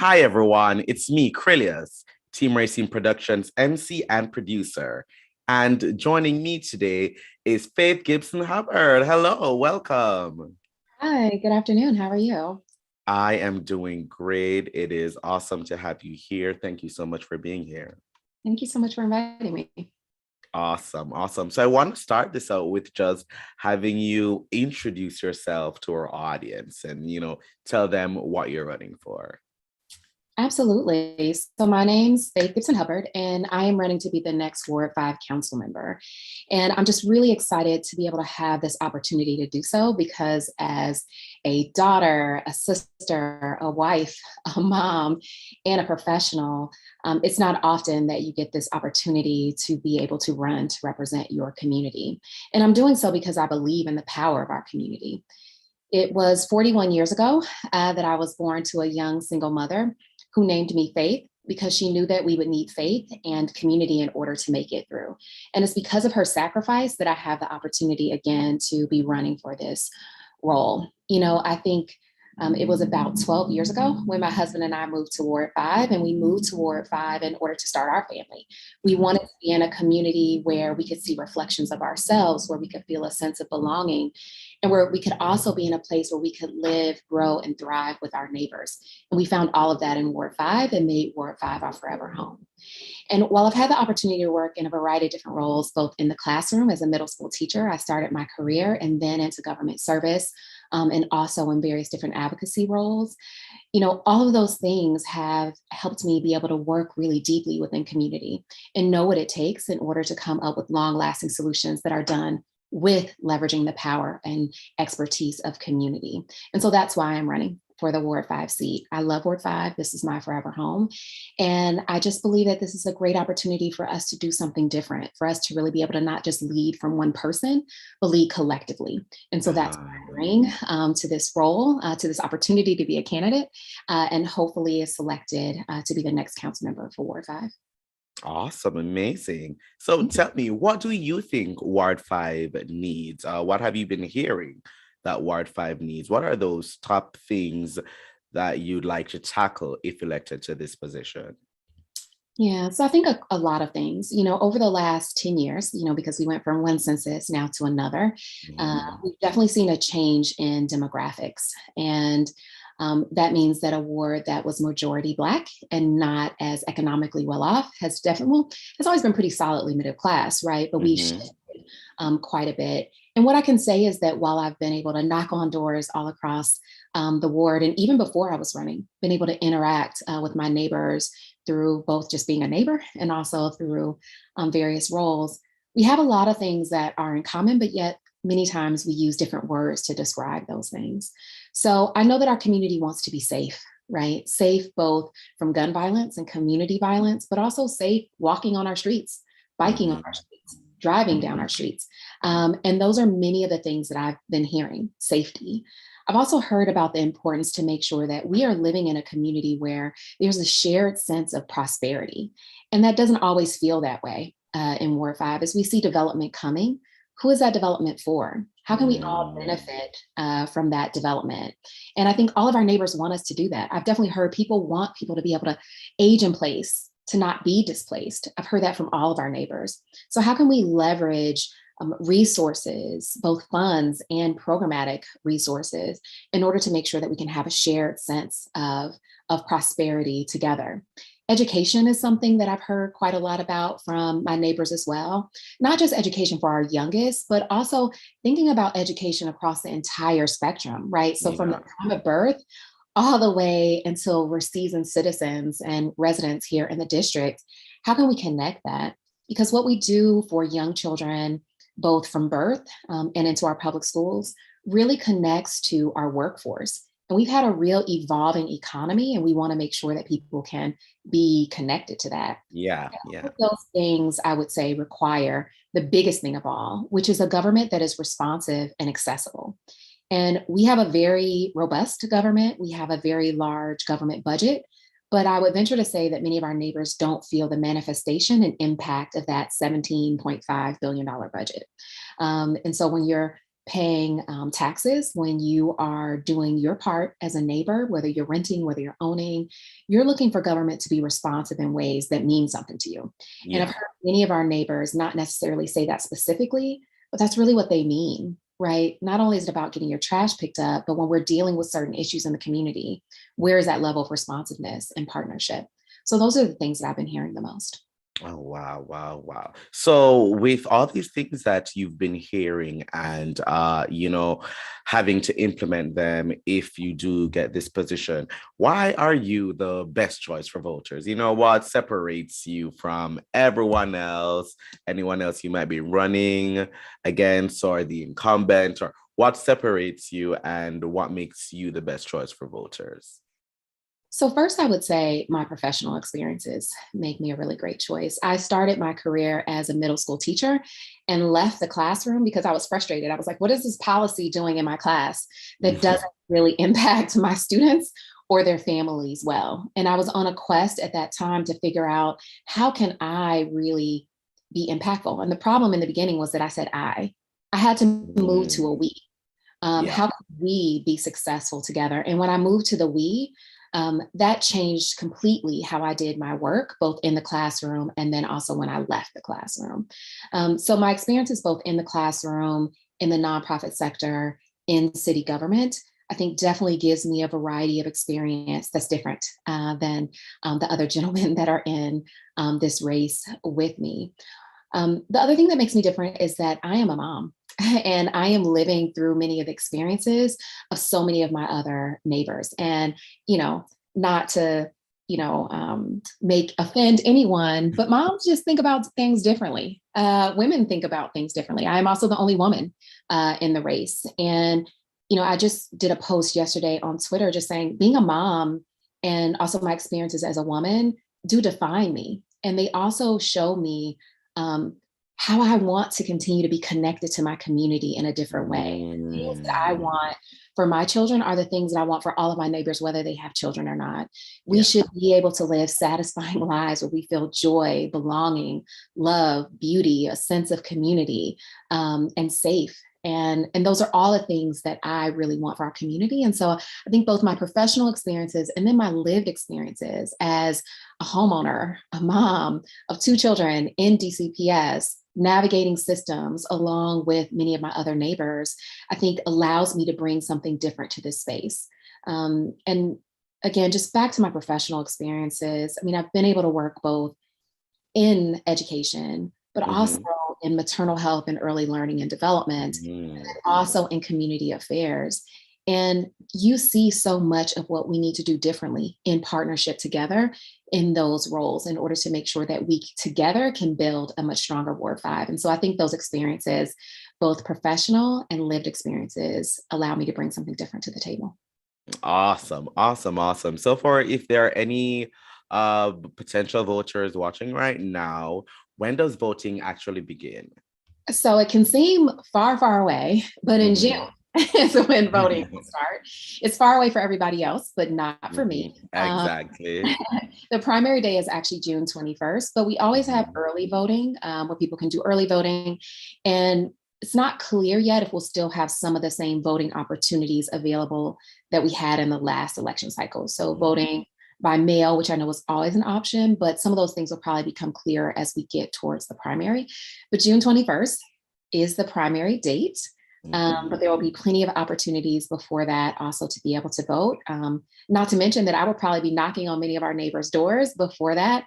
Hi, everyone. It's me, Krylios, Team Racing Productions MC and producer. And joining me today is Faith Gibson Hubbard. Hello, welcome. Hi, good afternoon. How are you? I am doing great. It is awesome to have you here. Thank you so much for being here. Thank you so much for inviting me. Awesome, awesome. So I want to start this out with just having you introduce yourself to our audience and, tell them what you're running for. Absolutely. So my name's Faith Gibson Hubbard, and I am running to be the next Ward 5 council member. And I'm just really excited to be able to have this opportunity to do so because as a daughter, a sister, a wife, a mom, and a professional, it's not often that you get this opportunity to be able to run to represent your community. And I'm doing so because I believe in the power of our community. It was 41 years ago that I was born to a young single mother who named me Faith because she knew that we would need faith and community in order to make it through. And it's because of her sacrifice that I have the opportunity again to be running for this role. I think it was about 12 years ago when my husband and I moved to Ward 5, and we moved to Ward 5 in order to start our family. We wanted to be in a community where we could see reflections of ourselves, where we could feel a sense of belonging, and where we could also be in a place where we could live, grow, and thrive with our neighbors. And we found all of that in Ward 5 and made Ward 5 our forever home. And while I've had the opportunity to work in a variety of different roles, both in the classroom as a middle school teacher, I started my career and then into government service, and also in various different advocacy roles. All of those things have helped me be able to work really deeply within community and know what it takes in order to come up with long-lasting solutions that are done with leveraging the power and expertise of community. And so that's why I'm running for the Ward 5 seat. I love Ward 5. This is my forever home. And I just believe that this is a great opportunity for us to do something different, for us to really be able to not just lead from one person, but lead collectively. And so that's what I bring to this role, to this opportunity to be a candidate, and hopefully is selected to be the next council member for Ward 5. Awesome, amazing. So tell me, what do you think Ward 5 needs? What have you been hearing that Ward 5 needs? What are those top things that you'd like to tackle if elected to this position? Yeah, so I think a lot of things, over the last 10 years, because we went from one census now to another, Mhm. we've definitely seen a change in demographics. And that means that a ward that was majority Black and not as economically well off has definitely, well, has always been pretty solidly middle class, right? But we Mhm. shifted quite a bit. And what I can say is that while I've been able to knock on doors all across the ward, and even before I was running, been able to interact with my neighbors through both just being a neighbor and also through various roles, we have a lot of things that are in common, but yet many times we use different words to describe those things. So I know that our community wants to be safe, right? Safe both from gun violence and community violence, but also safe walking on our streets, biking on our Mhm. streets, driving down our streets. And those are many of the things that I've been hearing, safety. I've also heard about the importance to make sure that we are living in a community where there's a shared sense of prosperity. And that doesn't always feel that way in Ward 5. As we see development coming, who is that development for? How can we all Mm. benefit from that development? And I think all of our neighbors want us to do that. I've definitely heard people want people to be able to age in place, to not be displaced. I've heard that from all of our neighbors. So, how can we leverage resources, both funds and programmatic resources, in order to make sure that we can have a shared sense of prosperity together? Education is something that I've heard quite a lot about from my neighbors as well. Not just education for our youngest, but also thinking about education across the entire spectrum, right? So from the Yeah. time of birth all the way until we're seasoned citizens and residents here in the district, how can we connect that? Because what we do for young children, both from birth and into our public schools, really connects to our workforce. And we've had a real evolving economy, and we want to make sure that people can be connected to that. Yeah. Yeah. Those things I would say require the biggest thing of all, which is a government that is responsive and accessible. And we have a very robust government. We have a very large government budget. But I would venture to say that many of our neighbors don't feel the manifestation and impact of that $17.5 billion budget. And so when you're paying taxes, when you are doing your part as a neighbor, whether you're renting, whether you're owning, you're looking for government to be responsive in ways that mean something to you. And I've Yeah. heard many of our neighbors not necessarily say that specifically, but that's really what they mean, right? Not only is it about getting your trash picked up, but when we're dealing with certain issues in the community, where is that level of responsiveness and partnership? So those are the things that I've been hearing the most. Oh, wow, wow, wow. So with all these things that you've been hearing and having to implement them if you do get this position, why are you the best choice for voters? You know, what separates you from everyone else, anyone else you might be running against or the incumbent, or what separates you and what makes you the best choice for voters? So, first, I would say my professional experiences make me a really great choice. I started my career as a middle school teacher and left the classroom because I was frustrated. I was like, what is this policy doing in my class that doesn't really impact my students or their families well? And I was on a quest at that time to figure out, how can I really be impactful? And the problem in the beginning was that I said I had to move to a Mm, we. yeah. How can we be successful together? And when I moved to the we, that changed completely how I did my work, both in the classroom and then also when I left the classroom. So my experiences both in the classroom, in the nonprofit sector, in city government, I think definitely gives me a variety of experience that's different than the other gentlemen that are in this race with me. The other thing that makes me different is that I am a mom. And I am living through many of the experiences of so many of my other neighbors. And, not to, make offend anyone, but moms just think about things differently. Women think about things differently. I am also the only woman in the race. And, I just did a post yesterday on Twitter just saying being a mom and also my experiences as a woman do define me. And they also show me um, how I want to continue to be connected to my community in a different way. Things that I Mm, want for my children are the things that I want for all of my neighbors, whether they have children or not. We yeah. should be able to live satisfying lives where we feel joy, belonging, love, beauty, a sense of community, and safe. And those are all the things that I really want for our community. And so I think both my professional experiences and then my lived experiences as a homeowner, a mom of two children in DCPS, navigating systems along with many of my other neighbors, I think allows me to bring something different to this space. And again, just back to my professional experiences, I mean, I've been able to work both in education, but also Mm-hmm. in maternal health and early learning and development, Mm, also in community affairs. And you see so much of what we need to do differently in partnership together in those roles in order to make sure that we together can build a much stronger Ward 5. And so I think those experiences, both professional and lived experiences, allow me to bring something different to the table. awesome, awesome, awesome. So for if there are any potential voters watching right now, when does voting actually begin? So it can seem far, far away, but in June Mhm. is when voting will start. It's far away for everybody else, but not for me. Mhm. Exactly. The primary day is actually June 21st, but we always have Mhm. early voting where people can do early voting. And it's not clear yet if we'll still have some of the same voting opportunities available that we had in the last election cycle. So Mhm. voting by mail, which I know was always an option, but some of those things will probably become clearer as we get towards the primary. But June 21st is the primary date. Mhm. But there will be plenty of opportunities before that also to be able to vote. Not to mention that I will probably be knocking on many of our neighbors' doors before that,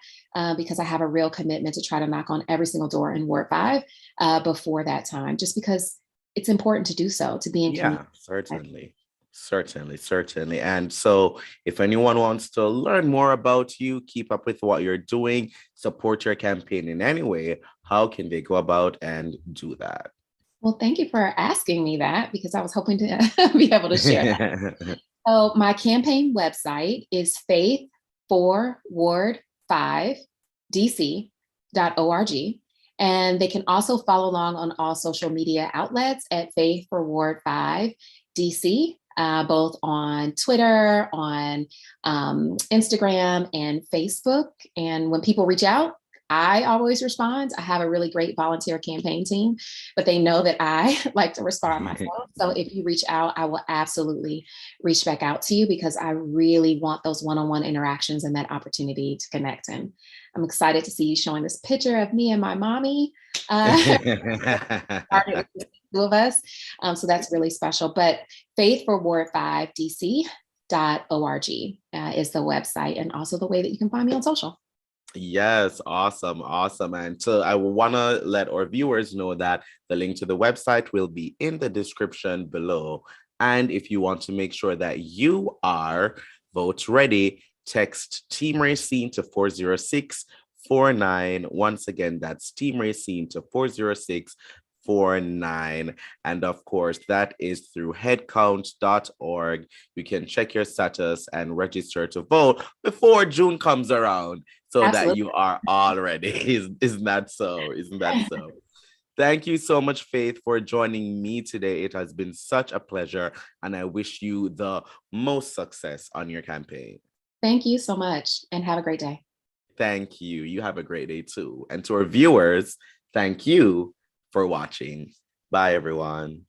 because I have a real commitment to try to knock on every single door in Ward 5 before that time, just because it's important to do so, to be in community. Yeah, certainly. Certainly, certainly. And so, if anyone wants to learn more about you, keep up with what you're doing, support your campaign in any way, how can they go about and do that? Well, thank you for asking me that because I was hoping to be able to share that. So my campaign website is faith for Ward 5 dc.org. And they can also follow along on all social media outlets at Faith for Ward 5 DC, both on Twitter, on Instagram, and Facebook. And when people reach out, I always respond. I have a really great volunteer campaign team, but they know that I like to respond myself. So if you reach out, I will absolutely reach back out to you because I really want those one-on-one interactions and that opportunity to connect. And I'm excited to see you showing this picture of me and my mommy. Started with the two of us. So that's really special. But Faith for Ward 5 DC.org is the website, and also the way that you can find me on social. Yes, awesome. And so I want to let our viewers know that the link to the website will be in the description below. And if you want to make sure that you are vote ready, text Team Racine to 40649. Once again, that's Team Racine to 40649. And of course, that is through headcount.org. You can check your status and register to vote before June comes around, so Absolutely. that you are all ready. Isn't that so? Thank you so much, Faith, for joining me today. It has been such a pleasure, and I wish you the most success on your campaign. Thank you so much, and have a great day. Thank you. You have a great day too. And to our viewers, thank you for watching. Bye, everyone.